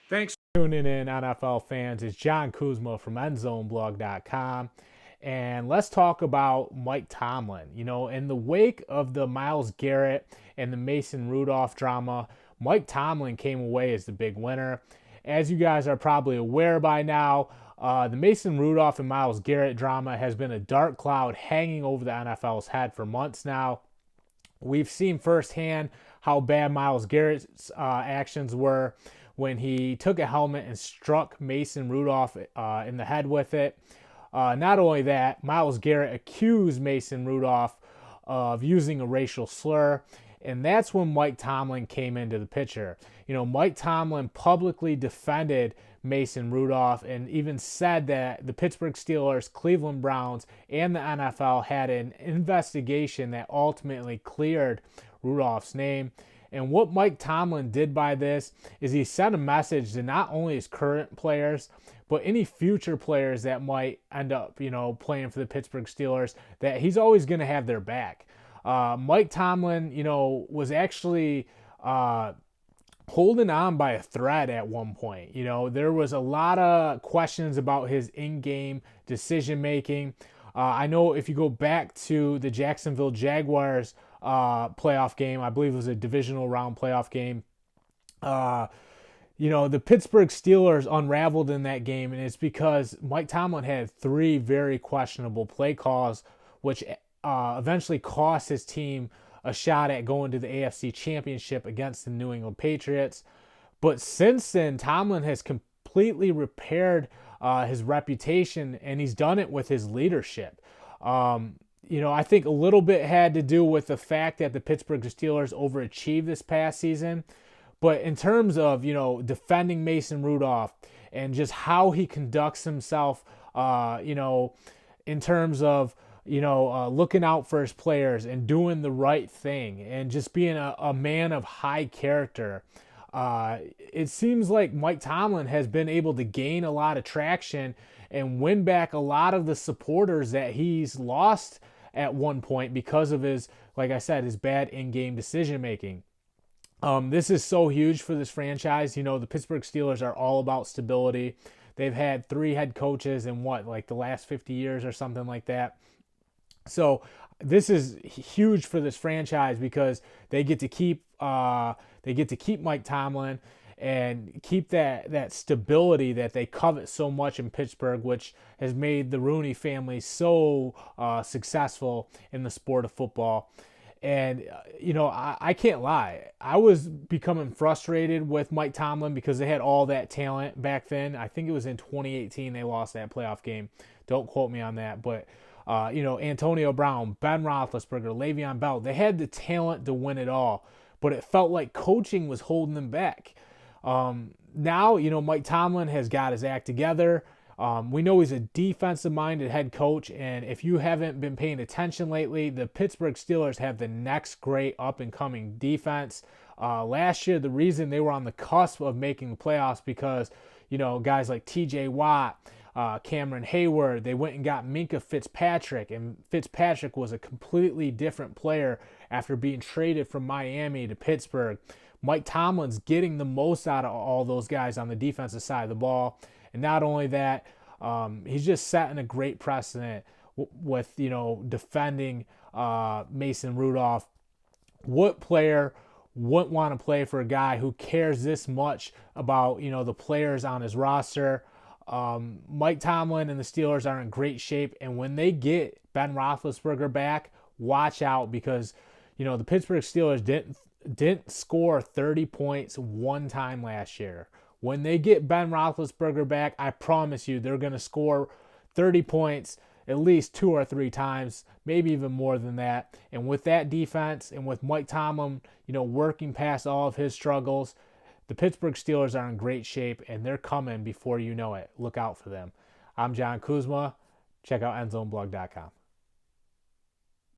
Thanks for tuning in, NFL fans. It's John Kuzma from EndZoneBlog.com. And let's talk about Mike Tomlin. In the wake of the Myles Garrett and the Mason Rudolph drama, Mike Tomlin came away as the big winner. As you guys are probably aware by now, the Mason Rudolph and Myles Garrett drama has been a dark cloud hanging over the NFL's head for months now. We've seen firsthand how bad Myles Garrett's actions were when he took a helmet and struck Mason Rudolph in the head with it. Not only that, Myles Garrett accused Mason Rudolph of using a racial slur, and that's when Mike Tomlin came into the picture. Mike Tomlin publicly defended Mason Rudolph and even said that the Pittsburgh Steelers, Cleveland Browns, and the NFL had an investigation that ultimately cleared Rudolph's name. And what Mike Tomlin did by this is he sent a message to not only his current players, but any future players that might end up, playing for the Pittsburgh Steelers, that he's always going to have their back. Mike Tomlin, was actually holding on by a thread at one point. There was a lot of questions about his in-game decision-making. I know if you go back to the Jacksonville Jaguars playoff game, I believe it was a divisional round playoff game, the Pittsburgh Steelers unraveled in that game, and it's because Mike Tomlin had three very questionable play calls, which eventually cost his team a shot at going to the AFC Championship against the New England Patriots. But since then, Tomlin has completely repaired his reputation, and he's done it with his leadership. I think a little bit had to do with the fact that the Pittsburgh Steelers overachieved this past season. But in terms of, defending Mason Rudolph and just how he conducts himself, in terms of, looking out for his players and doing the right thing and just being a man of high character, it seems like Mike Tomlin has been able to gain a lot of traction and win back a lot of the supporters that he's lost at one point because of his, like I said, his bad in-game decision-making. This is so huge for this franchise. The Pittsburgh Steelers are all about stability. They've had 3 head coaches in the last 50 years or something like that. So this is huge for this franchise because they get to keep Mike Tomlin and keep that stability that they covet so much in Pittsburgh, which has made the Rooney family so successful in the sport of football. And, I can't lie. I was becoming frustrated with Mike Tomlin because they had all that talent back then. I think it was in 2018 they lost that playoff game. Don't quote me on that. But, Antonio Brown, Ben Roethlisberger, Le'Veon Bell, they had the talent to win it all. But it felt like coaching was holding them back. Now, Mike Tomlin has got his act together. We know he's a defensive-minded head coach, and if you haven't been paying attention lately, the Pittsburgh Steelers have the next great up-and-coming defense. Last year, the reason they were on the cusp of making the playoffs because, guys like T.J. Watt, Cameron Hayward, they went and got Minka Fitzpatrick, and Fitzpatrick was a completely different player after being traded from Miami to Pittsburgh. Mike Tomlin's getting the most out of all those guys on the defensive side of the ball. And not only that, he's just setting a great precedent with, defending Mason Rudolph. What player wouldn't want to play for a guy who cares this much about, the players on his roster? Mike Tomlin and the Steelers are in great shape. And when they get Ben Roethlisberger back, watch out because, the Pittsburgh Steelers didn't score 30 points one time last year. When they get Ben Roethlisberger back, I promise you they're going to score 30 points at least 2 or 3 times, maybe even more than that. And with that defense and with Mike Tomlin, working past all of his struggles, the Pittsburgh Steelers are in great shape and they're coming before you know it. Look out for them. I'm John Kuzma. Check out EndZoneBlog.com.